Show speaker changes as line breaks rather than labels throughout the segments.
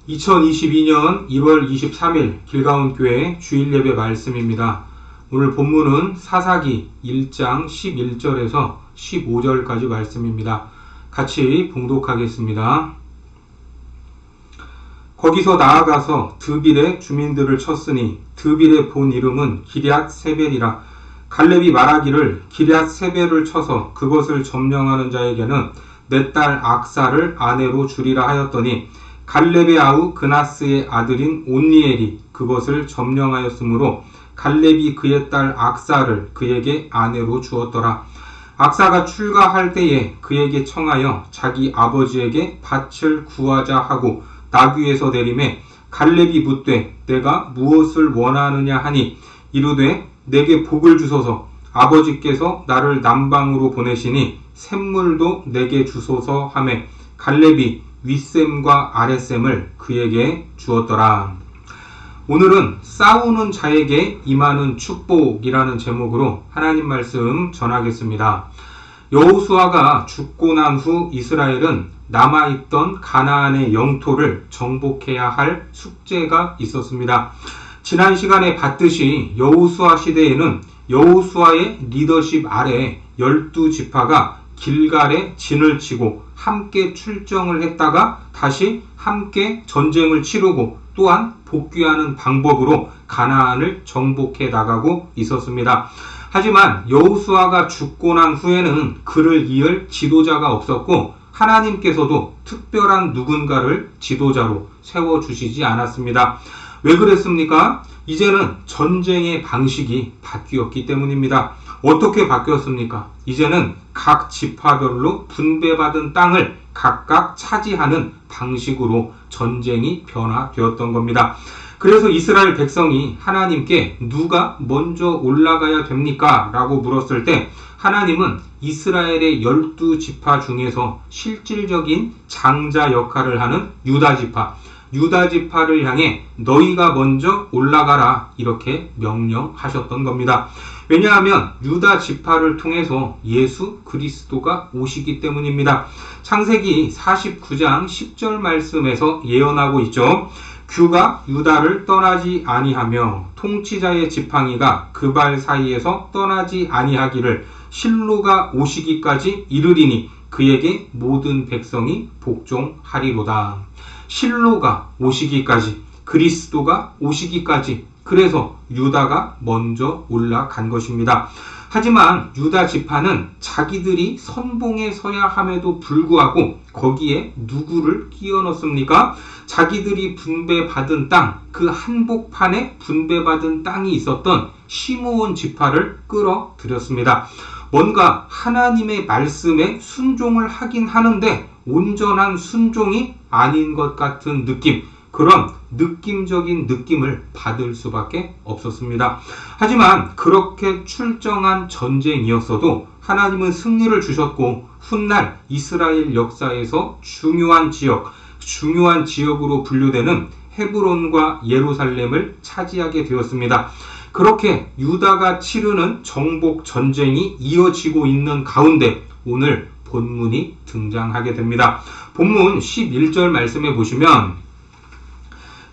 2022년 1월 23일 길가온교회 주일예배 말씀입니다. 오늘 본문은 사사기 1장 11절에서 15절까지 말씀입니다. 같이 봉독하겠습니다. 거기서 나아가서 드빌의 주민들을 쳤으니 드빌의 본 이름은 기럇 세벨이라. 갈렙이 말하기를 기럇 세벨을 쳐서 그것을 점령하는 자에게는 내 딸 악사를 아내로 주리라 하였더니 갈렙의 아우 그나스의 아들인 온니엘이 그것을 점령하였으므로 갈렙이 그의 딸 악사를 그에게 아내로 주었더라. 악사가 출가할 때에 그에게 청하여 자기 아버지에게 밭을 구하자 하고 나귀에서 내림에 갈렙이 묻되 내가 무엇을 원하느냐 하니 이르되 내게 복을 주소서. 아버지께서 나를 남방으로 보내시니 샘물도 내게 주소서 하매 갈렙이 윗샘과 아랫샘을 그에게 주었더라. 오늘은 싸우는 자에게 임하는 축복이라는 제목으로 하나님 말씀 전하겠습니다. 여호수아가 죽고 난 후 이스라엘은 남아있던 가나안의 영토를 정복해야 할 숙제가 있었습니다. 지난 시간에 봤듯이 여호수아 시대에는 여호수아의 리더십 아래 12지파가 길갈에 진을 치고 함께 출정을 했다가 다시 함께 전쟁을 치르고 또한 복귀하는 방법으로 가나안을 정복해 나가고 있었습니다. 하지만 여호수아가 죽고 난 후에는 그를 이을 지도자가 없었고 하나님께서도 특별한 누군가를 지도자로 세워주시지 않았습니다. 왜 그랬습니까? 이제는 전쟁의 방식이 바뀌었기 때문입니다. 어떻게 바뀌었습니까? 이제는 각 지파별로 분배받은 땅을 각각 차지하는 방식으로 전쟁이 변화되었던 겁니다. 그래서 이스라엘 백성이 하나님께 누가 먼저 올라가야 됩니까? 라고 물었을 때 하나님은 이스라엘의 12지파 중에서 실질적인 장자 역할을 하는 유다지파를 향해 너희가 먼저 올라가라 이렇게 명령하셨던 겁니다. 왜냐하면 유다 지파를 통해서 예수 그리스도가 오시기 때문입니다. 창세기 49장 10절 말씀에서 예언하고 있죠. 규가 유다를 떠나지 아니하며 통치자의 지팡이가 그 발 사이에서 떠나지 아니하기를 실로가 오시기까지 이르리니 그에게 모든 백성이 복종하리로다. 실로가 오시기까지, 그리스도가 오시기까지, 그래서 유다가 먼저 올라간 것입니다. 하지만 유다 지파는 자기들이 선봉에 서야 함에도 불구하고 거기에 누구를 끼워 넣습니까? 자기들이 분배받은 땅, 그 한복판에 분배받은 땅이 있었던 시므온 지파를 끌어들였습니다. 뭔가 하나님의 말씀에 순종을 하긴 하는데 온전한 순종이 아닌 것 같은 느낌, 그런 느낌적인 느낌을 받을 수밖에 없었습니다. 하지만 그렇게 출정한 전쟁이었어도 하나님은 승리를 주셨고 훗날 이스라엘 역사에서 중요한 지역으로 분류되는 헤브론과 예루살렘을 차지하게 되었습니다. 그렇게 유다가 치르는 정복 전쟁이 이어지고 있는 가운데 오늘 본문이 등장하게 됩니다. 본문 11절 말씀에 보시면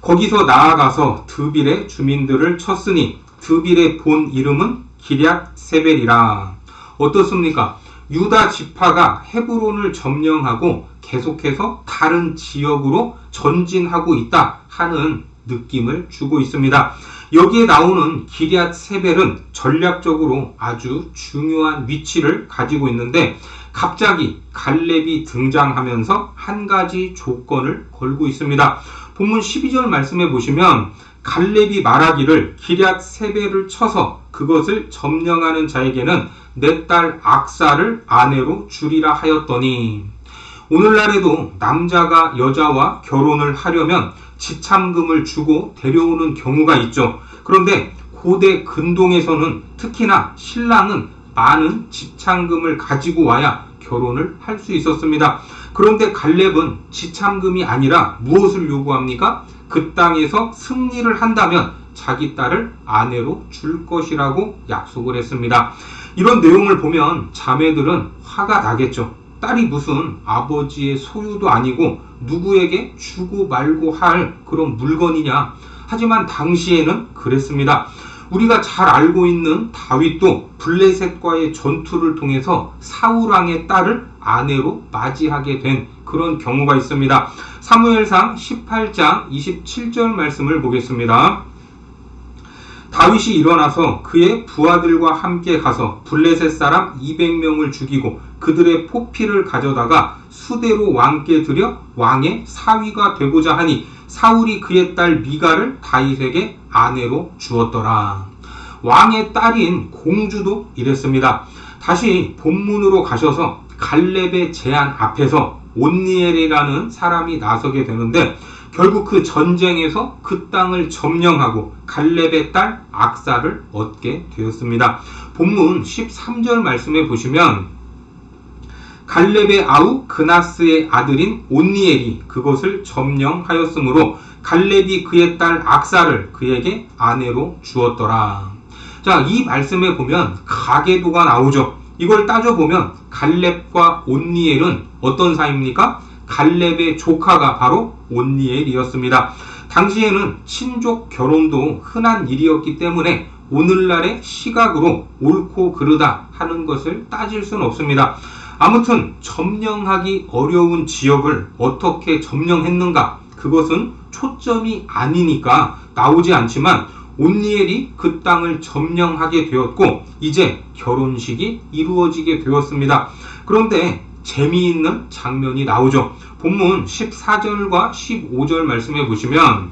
거기서 나아가서 드빌의 주민들을 쳤으니 드빌의 본 이름은 기럇 세벨이라. 어떻습니까? 유다 지파가 헤브론을 점령하고 계속해서 다른 지역으로 전진하고 있다 하는 느낌을 주고 있습니다. 여기에 나오는 기럇 세벨은 전략적으로 아주 중요한 위치를 가지고 있는데 갑자기 갈렙이 등장하면서 한 가지 조건을 걸고 있습니다. 본문 12절 말씀해 보시면 갈렙이 말하기를 기럇 세벨을 쳐서 그것을 점령하는 자에게는 내 딸 악사를 아내로 주리라 하였더니, 오늘날에도 남자가 여자와 결혼을 하려면 지참금을 주고 데려오는 경우가 있죠. 그런데 고대 근동에서는 특히나 신랑은 많은 지참금을 가지고 와야 결혼을 할 수 있었습니다. 그런데 갈렙은 지참금이 아니라 무엇을 요구합니까? 그 땅에서 승리를 한다면 자기 딸을 아내로 줄 것이라고 약속을 했습니다. 이런 내용을 보면 자매들은 화가 나겠죠. 딸이 무슨 아버지의 소유도 아니고 누구에게 주고 말고 할 그런 물건이냐. 하지만 당시에는 그랬습니다. 우리가 잘 알고 있는 다윗도 블레셋과의 전투를 통해서 사울왕의 딸을 아내로 맞이하게 된 그런 경우가 있습니다. 사무엘상 18장 27절 말씀을 보겠습니다. 다윗이 일어나서 그의 부하들과 함께 가서 블레셋 사람 200명을 죽이고 그들의 포피를 가져다가 수대로 왕께 드려 왕의 사위가 되고자 하니 사울이 그의 딸 미가를 다윗에게 아내로 주었더라. 왕의 딸인 공주도 이랬습니다. 다시 본문으로 가셔서 갈렙의 제안 앞에서 온니엘이라는 사람이 나서게 되는데 결국 그 전쟁에서 그 땅을 점령하고 갈렙의 딸 악사를 얻게 되었습니다. 본문 13절 말씀에 보시면 갈렙의 아우 그나스의 아들인 온니엘이 그것을 점령하였으므로 갈렙이 그의 딸 악사를 그에게 아내로 주었더라. 자, 이 말씀에 보면 가계도가 나오죠. 이걸 따져보면 갈렙과 온니엘은 어떤 사이입니까? 갈렙의 조카가 바로 온니엘이었습니다. 당시에는 친족 결혼도 흔한 일이었기 때문에 오늘날의 시각으로 옳고 그르다 하는 것을 따질 수는 없습니다. 아무튼 점령하기 어려운 지역을 어떻게 점령했는가? 그것은 초점이 아니니까 나오지 않지만 온니엘이 그 땅을 점령하게 되었고 이제 결혼식이 이루어지게 되었습니다. 그런데 재미있는 장면이 나오죠. 본문 14절과 15절 말씀해 보시면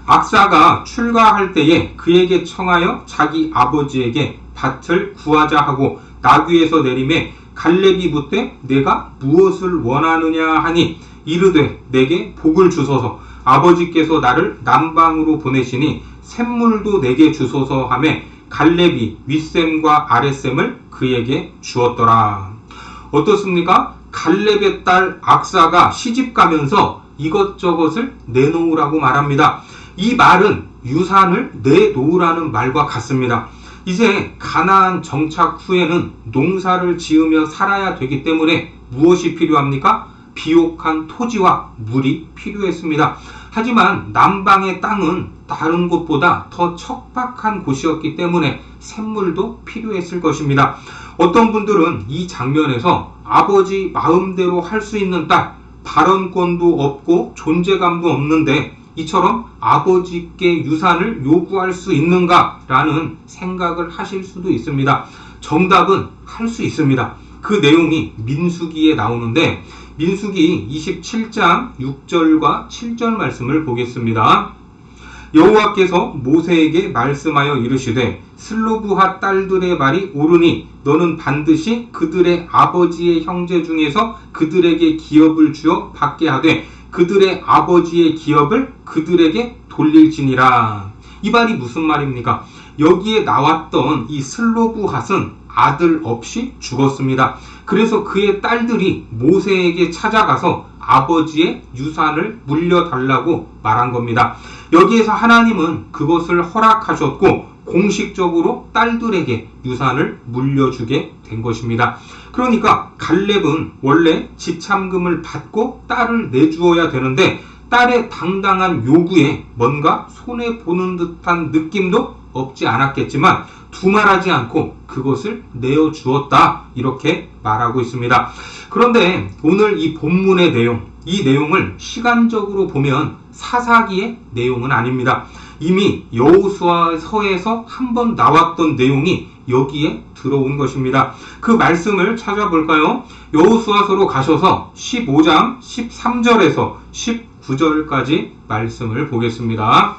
악사가 출가할 때에 그에게 청하여 자기 아버지에게 밭을 구하자 하고 나귀에서 내림에 갈렙이 묻되 내가 무엇을 원하느냐 하니 이르되 내게 복을 주소서 아버지께서 나를 남방으로 보내시니 샘물도 내게 주소서 하매 갈렙이 윗샘과 아랫샘을 그에게 주었더라. 어떻습니까? 갈렙의 딸 악사가 시집가면서 이것저것을 내놓으라고 말합니다. 이 말은 유산을 내놓으라는 말과 같습니다. 이제 가나안 정착 후에는 농사를 지으며 살아야 되기 때문에 무엇이 필요합니까? 비옥한 토지와 물이 필요했습니다. 하지만 남방의 땅은 다른 곳보다 더 척박한 곳이었기 때문에 샘물도 필요했을 것입니다. 어떤 분들은 이 장면에서 아버지 마음대로 할 수 있는 딸, 발언권도 없고 존재감도 없는데 이처럼 아버지께 유산을 요구할 수 있는가라는 생각을 하실 수도 있습니다. 정답은 할 수 있습니다. 그 내용이 민수기에 나오는데 민수기 27장 6절과 7절 말씀을 보겠습니다. 여호와께서 모세에게 말씀하여 이르시되 슬로브핫 딸들의 말이 옳으니 너는 반드시 그들의 아버지의 형제 중에서 그들에게 기업을 주어 받게 하되 그들의 아버지의 기업을 그들에게 돌릴지니라. 이 말이 무슨 말입니까? 여기에 나왔던 이 슬로브핫은 아들 없이 죽었습니다. 그래서 그의 딸들이 모세에게 찾아가서 아버지의 유산을 물려달라고 말한 겁니다. 여기에서 하나님은 그것을 허락하셨고 공식적으로 딸들에게 유산을 물려주게 된 것입니다. 그러니까 갈렙은 원래 지참금을 받고 딸을 내주어야 되는데 딸의 당당한 요구에 뭔가 손해보는 듯한 느낌도 없지 않았겠지만 두말하지 않고 그것을 내어주었다 이렇게 말하고 있습니다. 그런데 오늘 이 본문의 내용, 이 내용을 시간적으로 보면 사사기의 내용은 아닙니다. 이미 여호수아서에서 한번 나왔던 내용이 여기에 들어온 것입니다. 그 말씀을 찾아볼까요? 여호수아서로 가셔서 15장 13절에서 19절까지 말씀을 보겠습니다.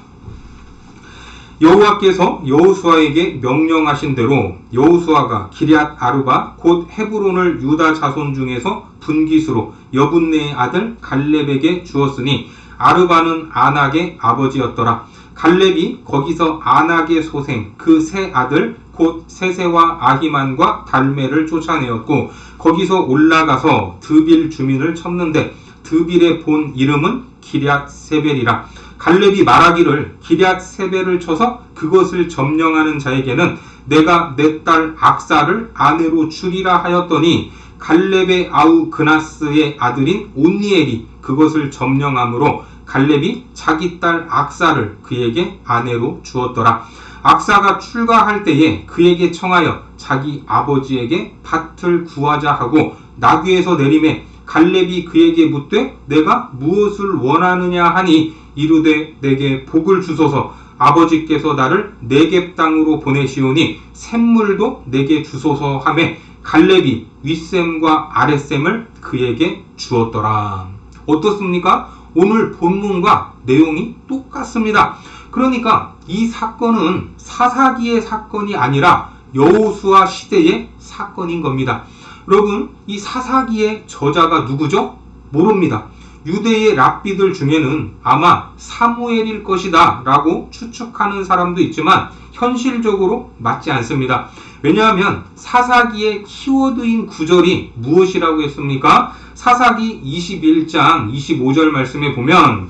여호와께서 여호수아에게 명령하신 대로 여호수아가 기럇 아르바 곧 헤브론을 유다 자손 중에서 분깃으로 여분네의 아들 갈렙에게 주었으니 아르바는 아낙의 아버지였더라. 갈렙이 거기서 아낙의 소생 그 세 아들 곧 세세와 아히만과 달메를 쫓아내었고 거기서 올라가서 드빌 주민을 쳤는데 드빌의 본 이름은 기럇 세벨이라. 갈렙이 말하기를 기럇 세벨을 쳐서 그것을 점령하는 자에게는 내가 내 딸 악사를 아내로 주리라 하였더니 갈렙의 아우 그나스의 아들인 온니엘이 그것을 점령함으로 갈렙이 자기 딸 악사를 그에게 아내로 주었더라. 악사가 출가할 때에 그에게 청하여 자기 아버지에게 밭을 구하자 하고 나귀에서 내림에 갈렙이 그에게 묻되 내가 무엇을 원하느냐 하니 이르되 내게 복을 주소서. 아버지께서 나를 네겝 땅으로 보내시오니 샘물도 내게 주소서 하매 갈렙이 윗샘과 아랫샘을 그에게 주었더라. 어떻습니까? 오늘 본문과 내용이 똑같습니다. 그러니까 이 사건은 사사기의 사건이 아니라 여호수아 시대의 사건인 겁니다. 여러분, 이 사사기의 저자가 누구죠? 모릅니다. 유대의 랍비들 중에는 아마 사무엘일 것이다 라고 추측하는 사람도 있지만 현실적으로 맞지 않습니다. 왜냐하면 사사기의 키워드인 구절이 무엇이라고 했습니까? 사사기 21장 25절 말씀에 보면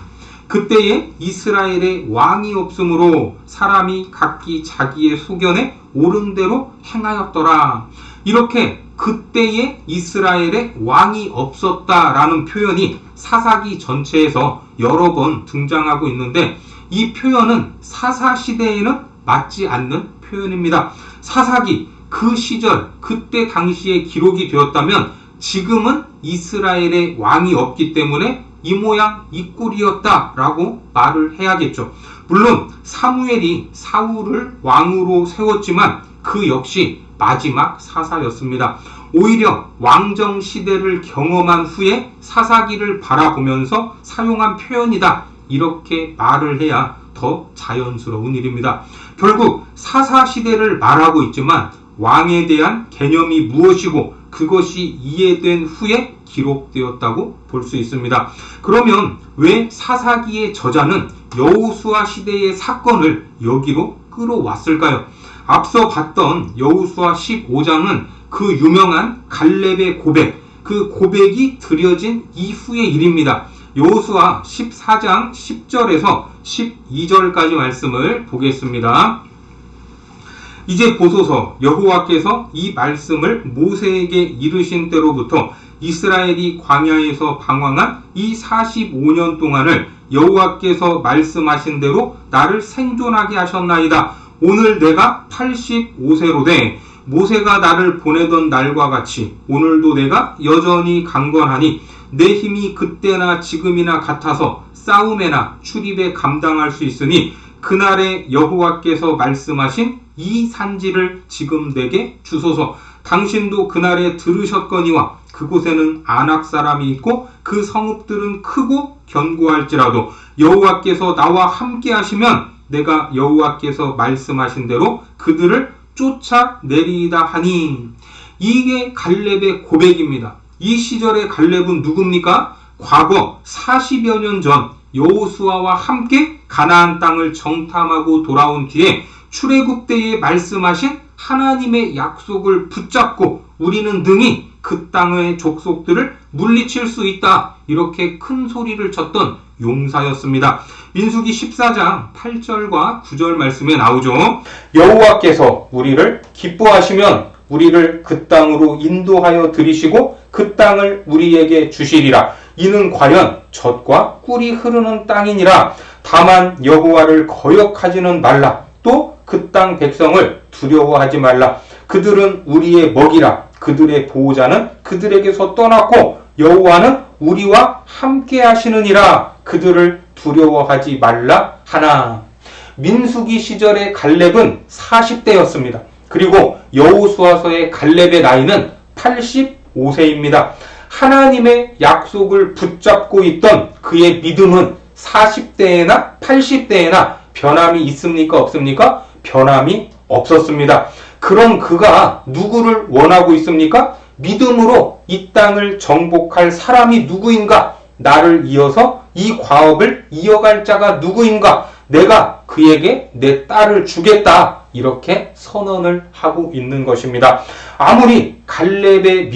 그때에 이스라엘에 왕이 없으므로 사람이 각기 자기의 소견에 옳은 대로 행하였더라. 이렇게 그때에 이스라엘에 왕이 없었다라는 표현이 사사기 전체에서 여러 번 등장하고 있는데 이 표현은 사사시대에는 맞지 않는 표현입니다. 사사기 그 시절 그때 당시에 기록이 되었다면 지금은 이스라엘에 왕이 없기 때문에 이 모양 이 꼴이었다라고 말을 해야겠죠. 물론 사무엘이 사울을 왕으로 세웠지만 그 역시 마지막 사사였습니다. 오히려 왕정 시대를 경험한 후에 사사기를 바라보면서 사용한 표현이다. 이렇게 말을 해야 더 자연스러운 일입니다. 결국 사사 시대를 말하고 있지만 왕에 대한 개념이 무엇이고 그것이 이해된 후에 기록되었다고 볼 수 있습니다. 그러면 왜 사사기의 저자는 여호수아 시대의 사건을 여기로 끌어왔을까요? 앞서 봤던 여호수아 15장은 그 유명한 갈렙의 고백, 그 고백이 드려진 이후의 일입니다. 여호수아 14장 10절에서 12절까지 말씀을 보겠습니다. 이제 보소서 여호와께서 이 말씀을 모세에게 이르신 때로부터 이스라엘이 광야에서 방황한 이 45년 동안을 여호와께서 말씀하신 대로 나를 생존하게 하셨나이다. 오늘 내가 85세로 돼 모세가 나를 보내던 날과 같이 오늘도 내가 여전히 강건하니 내 힘이 그때나 지금이나 같아서 싸움에나 출입에 감당할 수 있으니 그날에 여호와께서 말씀하신 이 산지를 지금 내게 주소서. 당신도 그날에 들으셨거니와 그곳에는 아낙 사람이 있고 그 성읍들은 크고 견고할지라도 여호와께서 나와 함께 하시면 내가 여호와께서 말씀하신 대로 그들을 쫓아내리이다 하니. 이게 갈렙의 고백입니다. 이 시절의 갈렙은 누굽니까? 과거 40여 년 전 여호수아와 함께 가나안 땅을 정탐하고 돌아온 뒤에 출애굽 때에 말씀하신 하나님의 약속을 붙잡고 우리는 능히 그 땅의 족속들을 물리칠 수 있다. 이렇게 큰 소리를 쳤던 용사였습니다. 민수기 14장 8절과 9절 말씀에 나오죠. 여호와께서 우리를 기뻐하시면 우리를 그 땅으로 인도하여 들이시고 그 땅을 우리에게 주시리라. 이는 과연 젖과 꿀이 흐르는 땅이니라. 다만 여호와를 거역하지는 말라. 또 그 땅 백성을 두려워하지 말라. 그들은 우리의 먹이라. 그들의 보호자는 그들에게서 떠났고 여호와는 우리와 함께 하시느니라. 그들을 두려워하지 말라 하나. 민수기 시절의 갈렙은 40대였습니다. 그리고 여호수아서의 갈렙의 나이는 85세입니다. 하나님의 약속을 붙잡고 있던 그의 믿음은 40대에나 80대에나 변함이 있습니까? 없습니까? 변함이 없었습니다. 그럼 그가 누구를 원하고 있습니까? 믿음으로 이 땅을 정복할 사람이 누구인가? 나를 이어서 이 과업을 이어갈 자가 누구인가? 내가 그에게 내 딸을 주겠다. 이렇게 선언을 하고 있는 것입니다. 아무리 갈렙이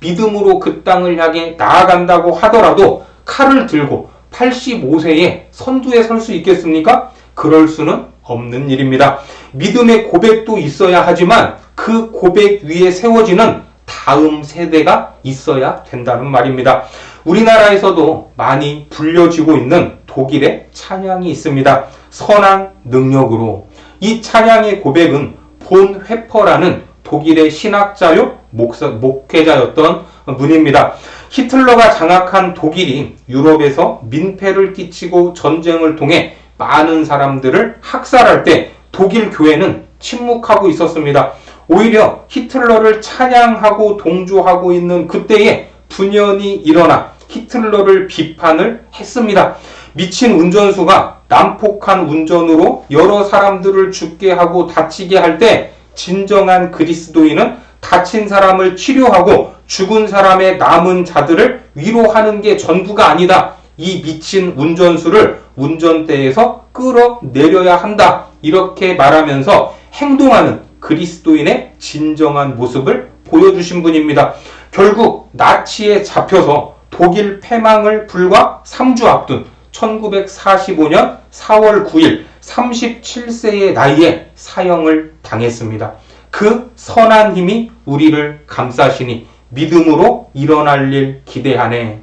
믿음으로 그 땅을 향해 나아간다고 하더라도 칼을 들고 85세에 선두에 설 수 있겠습니까? 그럴 수는 없는 일입니다. 믿음의 고백도 있어야 하지만 그 고백 위에 세워지는 다음 세대가 있어야 된다는 말입니다. 우리나라에서도 많이 불려지고 있는 독일의 찬양이 있습니다. 선한 능력으로. 이 찬양의 고백은 본 회퍼라는 독일의 신학자요 목회자였던 분입니다. 히틀러가 장악한 독일이 유럽에서 민폐를 끼치고 전쟁을 통해 많은 사람들을 학살할 때 독일 교회는 침묵하고 있었습니다. 오히려 히틀러를 찬양하고 동조하고 있는 그때에 분연이 일어나 히틀러를 비판을 했습니다. 미친 운전수가 난폭한 운전으로 여러 사람들을 죽게 하고 다치게 할 때 진정한 그리스도인은 다친 사람을 치료하고 죽은 사람의 남은 자들을 위로하는 게 전부가 아니다. 이 미친 운전수를 운전대에서 끌어내려야 한다. 이렇게 말하면서 행동하는 그리스도인의 진정한 모습을 보여주신 분입니다. 결국 나치에 잡혀서 독일 패망을 불과 3주 앞둔 1945년 4월 9일 37세의 나이에 사형을 당했습니다. 그 선한 힘이 우리를 감싸시니 믿음으로 일어날 일 기대하네.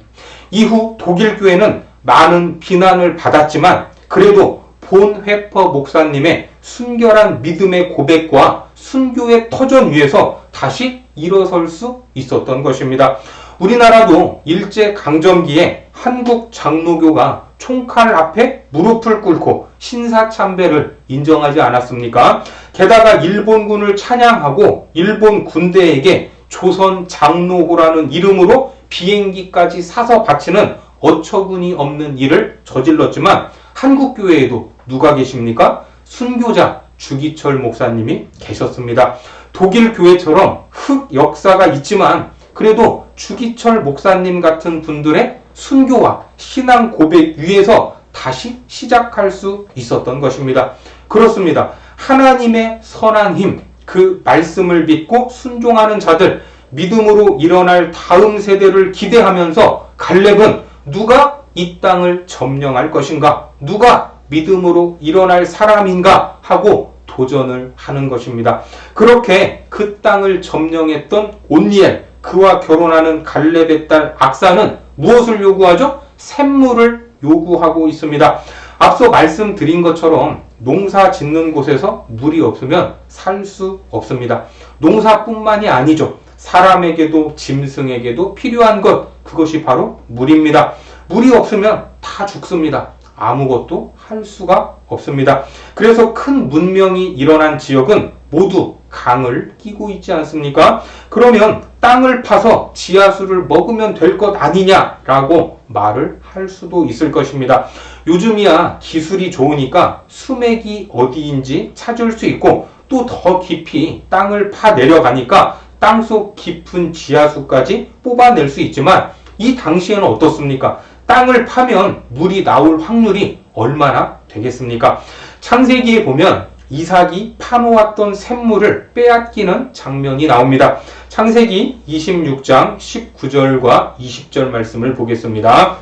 이후 독일 교회는 많은 비난을 받았지만 그래도 본 회퍼 목사님의 순결한 믿음의 고백과 순교의 터전 위에서 다시 일어설 수 있었던 것입니다. 우리나라도 일제강점기에 한국 장로교가 총칼 앞에 무릎을 꿇고 신사참배를 인정하지 않았습니까? 게다가 일본군을 찬양하고 일본 군대에게 조선 장로호라는 이름으로 비행기까지 사서 바치는 어처구니 없는 일을 저질렀지만 한국교회에도 누가 계십니까? 순교자 주기철 목사님이 계셨습니다. 독일 교회처럼 흑 역사가 있지만 그래도 주기철 목사님 같은 분들의 순교와 신앙 고백 위에서 다시 시작할 수 있었던 것입니다. 그렇습니다. 하나님의 선한 힘, 그 말씀을 믿고 순종하는 자들, 믿음으로 일어날 다음 세대를 기대하면서 갈렙은 누가 이 땅을 점령할 것인가? 누가 믿음으로 일어날 사람인가? 하고 도전을 하는 것입니다. 그렇게 그 땅을 점령했던 온니엘, 그와 결혼하는 갈렙의 딸 악사는 무엇을 요구하죠? 샘물을 요구하고 있습니다. 앞서 말씀드린 것처럼 농사 짓는 곳에서 물이 없으면 살 수 없습니다. 농사뿐만이 아니죠. 사람에게도 짐승에게도 필요한 것, 그것이 바로 물입니다. 물이 없으면 다 죽습니다. 아무것도 할 수가 없습니다. 그래서 큰 문명이 일어난 지역은 모두 강을 끼고 있지 않습니까? 그러면 땅을 파서 지하수를 먹으면 될 것 아니냐라고 말을 할 수도 있을 것입니다. 요즘이야 기술이 좋으니까 수맥이 어디인지 찾을 수 있고 또 더 깊이 땅을 파 내려가니까 땅속 깊은 지하수까지 뽑아낼 수 있지만 이 당시에는 어떻습니까? 땅을 파면 물이 나올 확률이 얼마나 되겠습니까? 창세기에 보면 이삭이 파놓았던 샘물을 빼앗기는 장면이 나옵니다. 창세기 26장 19절과 20절 말씀을 보겠습니다.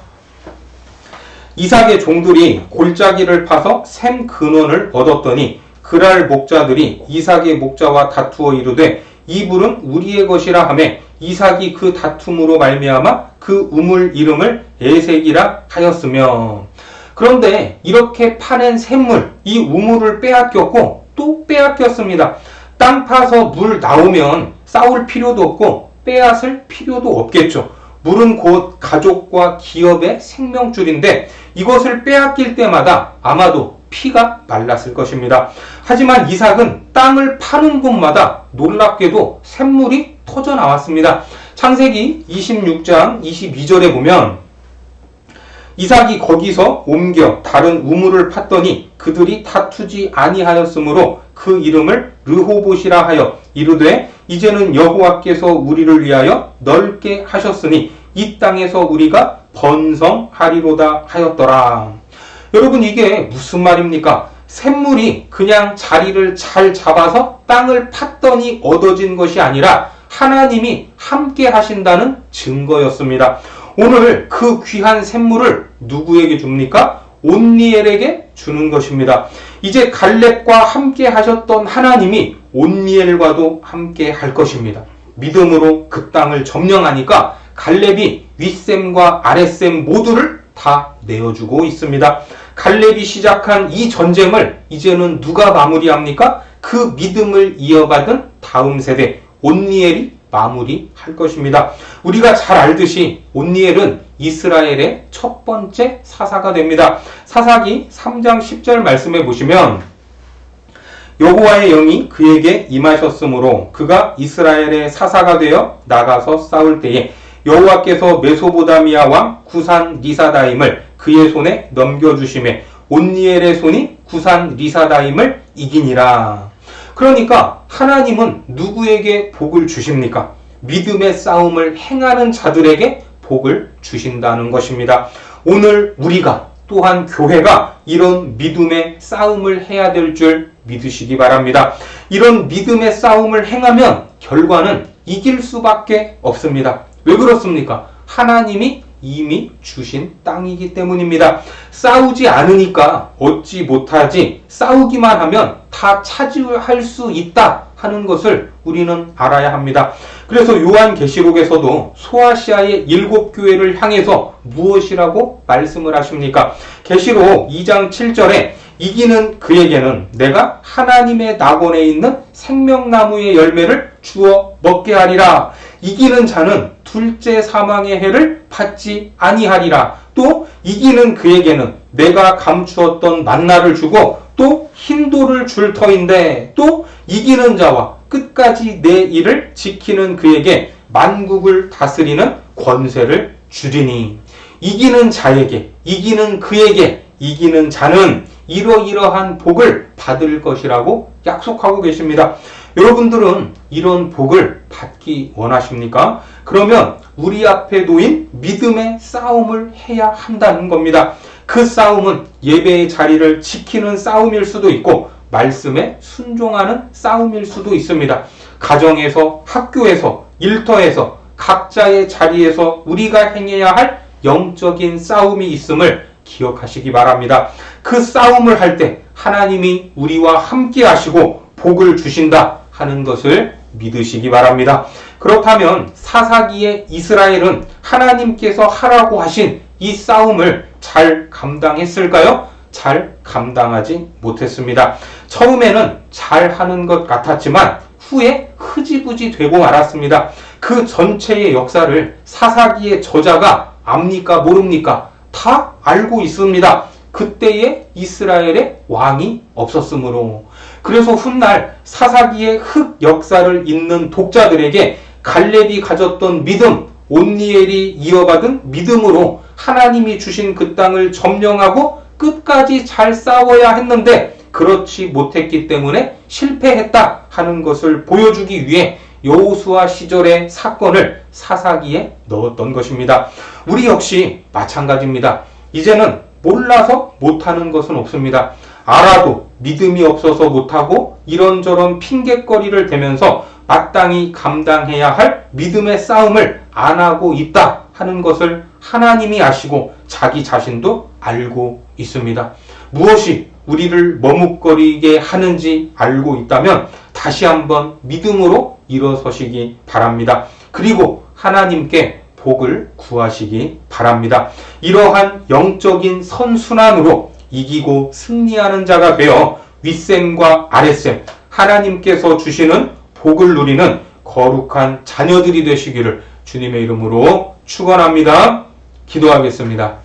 이삭의 종들이 골짜기를 파서 샘 근원을 얻었더니 그랄 목자들이 이삭의 목자와 다투어 이르되 이 물은 우리의 것이라 하매 이삭이 그 다툼으로 말미암아 그 우물 이름을 에색이라 하였으며. 그런데 이렇게 파낸 샘물, 이 우물을 빼앗겼고 또 빼앗겼습니다. 땅 파서 물 나오면 싸울 필요도 없고 빼앗을 필요도 없겠죠. 물은 곧 가족과 기업의 생명줄인데 이것을 빼앗길 때마다 아마도 피가 말랐을 것입니다. 하지만 이삭은 땅을 파는 곳마다 놀랍게도 샘물이 터져 나왔습니다. 창세기 26장 22절에 보면 이삭이 거기서 옮겨 다른 우물을 팠더니 그들이 다투지 아니하였으므로 그 이름을 르호봇이라 하여 이르되 이제는 여호와께서 우리를 위하여 넓게 하셨으니 이 땅에서 우리가 번성하리로다 하였더라. 여러분, 이게 무슨 말입니까? 샘물이 그냥 자리를 잘 잡아서 땅을 팠더니 얻어진 것이 아니라 하나님이 함께 하신다는 증거였습니다. 오늘 그 귀한 샘물을 누구에게 줍니까? 온니엘에게 주는 것입니다. 이제 갈렙과 함께 하셨던 하나님이 온니엘과도 함께 할 것입니다. 믿음으로 그 땅을 점령하니까 갈렙이 윗셈과 아랫셈 모두를 다 내어주고 있습니다. 갈렙이 시작한 이 전쟁을 이제는 누가 마무리합니까? 그 믿음을 이어받은 다음 세대 온니엘이 마무리할 것입니다. 우리가 잘 알듯이 온니엘은 이스라엘의 첫 번째 사사가 됩니다. 사사기 3장 10절 말씀해 보시면 여호와의 영이 그에게 임하셨으므로 그가 이스라엘의 사사가 되어 나가서 싸울 때에 여호와께서 메소보다미아 왕 구산 리사다임을 그의 손에 넘겨주심에 온니엘의 손이 구산 리사다임을 이기니라. 그러니까 하나님은 누구에게 복을 주십니까? 믿음의 싸움을 행하는 자들에게 복을 주신다는 것입니다. 오늘 우리가 또한 교회가 이런 믿음의 싸움을 해야 될 줄 믿으시기 바랍니다. 이런 믿음의 싸움을 행하면 결과는 이길 수밖에 없습니다. 왜 그렇습니까? 하나님이 이미 주신 땅이기 때문입니다. 싸우지 않으니까 얻지 못하지, 싸우기만 하면 다 차지할 수 있다 하는 것을 우리는 알아야 합니다. 그래서 요한계시록에서도 소아시아의 7교회를 향해서 무엇이라고 말씀을 하십니까? 계시록 2장 7절에 이기는 그에게는 내가 하나님의 낙원에 있는 생명나무의 열매를 주어 먹게 하리라. 이기는 자는 둘째 사망의 해를 받지 아니하리라. 또 이기는 그에게는 내가 감추었던 만나를 주고 또 흰돌을 줄 터인데 또 이기는 자와 끝까지 내 일을 지키는 그에게 만국을 다스리는 권세를 주리니. 이기는 자에게, 이기는 그에게, 이기는 자는 이러이러한 복을 받을 것이라고 약속하고 계십니다. 여러분들은 이런 복을 받기 원하십니까? 그러면 우리 앞에 놓인 믿음의 싸움을 해야 한다는 겁니다. 그 싸움은 예배의 자리를 지키는 싸움일 수도 있고 말씀에 순종하는 싸움일 수도 있습니다. 가정에서, 학교에서, 일터에서, 각자의 자리에서 우리가 행해야 할 영적인 싸움이 있음을 기억하시기 바랍니다. 그 싸움을 할 때 하나님이 우리와 함께 하시고 복을 주신다 하는 것을 믿으시기 바랍니다. 그렇다면 사사기의 이스라엘은 하나님께서 하라고 하신 이 싸움을 잘 감당했을까요? 잘 감당하지 못했습니다. 처음에는 잘 하는 것 같았지만 후에 흐지부지 되고 말았습니다. 그 전체의 역사를 사사기의 저자가 압니까? 모릅니까? 다 알고 있습니다. 그때에 이스라엘의 왕이 없었으므로. 그래서 훗날 사사기의 흑 역사를 읽는 독자들에게 갈렙이 가졌던 믿음, 온니엘이 이어받은 믿음으로 하나님이 주신 그 땅을 점령하고 끝까지 잘 싸워야 했는데 그렇지 못했기 때문에 실패했다 하는 것을 보여주기 위해 여호수아 시절의 사건을 사사기에 넣었던 것입니다. 우리 역시 마찬가지입니다. 이제는 몰라서 못하는 것은 없습니다. 알아도 믿음이 없어서 못하고 이런저런 핑곗거리를 대면서 마땅히 감당해야 할 믿음의 싸움을 안 하고 있다 하는 것을 하나님이 아시고 자기 자신도 알고 있습니다. 무엇이 우리를 머뭇거리게 하는지 알고 있다면 다시 한번 믿음으로 일어서시기 바랍니다. 그리고 하나님께 복을 구하시기 바랍니다. 이러한 영적인 선순환으로 이기고 승리하는 자가 되어 윗셈과 아랫셈, 하나님께서 주시는 복을 누리는 거룩한 자녀들이 되시기를 주님의 이름으로 축원합니다. 기도하겠습니다.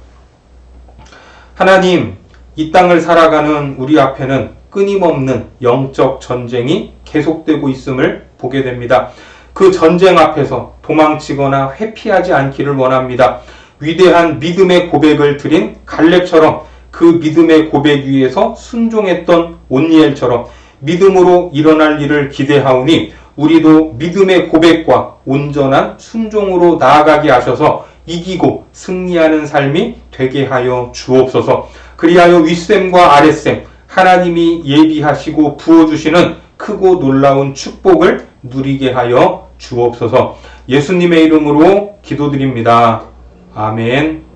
하나님, 이 땅을 살아가는 우리 앞에는 끊임없는 영적 전쟁이 계속되고 있음을 보게 됩니다. 그 전쟁 앞에서 도망치거나 회피하지 않기를 원합니다. 위대한 믿음의 고백을 드린 갈렙처럼 그 믿음의 고백 위에서 순종했던 온니엘처럼 믿음으로 일어날 일을 기대하오니 우리도 믿음의 고백과 온전한 순종으로 나아가게 하셔서 이기고 승리하는 삶이 되게 하여 주옵소서. 그리하여 윗셈과 아랫셈 하나님이 예비하시고 부어주시는 크고 놀라운 축복을 누리게 하여 주옵소서. 예수님의 이름으로 기도드립니다. 아멘.